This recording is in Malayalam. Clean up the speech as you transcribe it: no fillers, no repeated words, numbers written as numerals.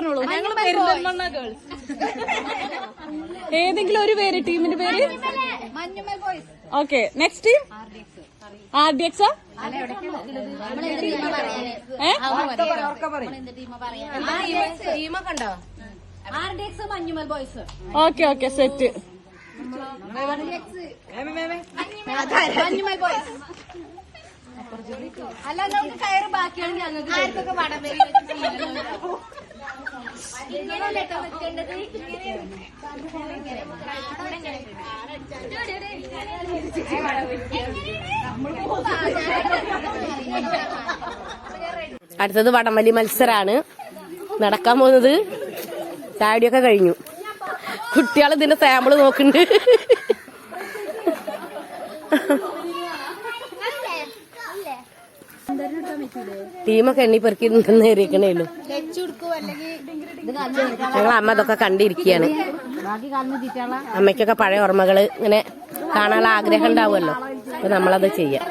പറഞ്ഞോളൂ. ഞങ്ങൾ പെരിന്തൽമണ്ണ ഗേൾസ്. ഏതെങ്കിലും ഒരു പേര്, ടീമിന്റെ പേര്. Okay, next team RDX. Okay okay, set. അല്ല, നമുക്ക് കയറ് ബാക്കിയാണ് ഞങ്ങൾക്ക്. ആർക്കൊക്കെ വടം വരി അടുത്തത് വടംവലി മത്സരാണ് നടക്കാൻ പോകുന്നത്. ചാടിയൊക്കെ കഴിഞ്ഞു. കുട്ടികൾ ഇതിന്റെ സാമ്പിള് നോക്കുന്നുണ്ട്. ടീമൊക്കെ എണ്ണി പെറുക്കി നേരിക്കണേലു. ഞങ്ങൾ അമ്മ അതൊക്കെ കണ്ടിരിക്കുകയാണ്. അമ്മയ്ക്കൊക്കെ പഴയ ഓർമ്മകള് ഇങ്ങനെ കാണാനുള്ള ആഗ്രഹം ഉണ്ടാവുമല്ലോ. അപ്പൊ നമ്മളത് ചെയ്യാം.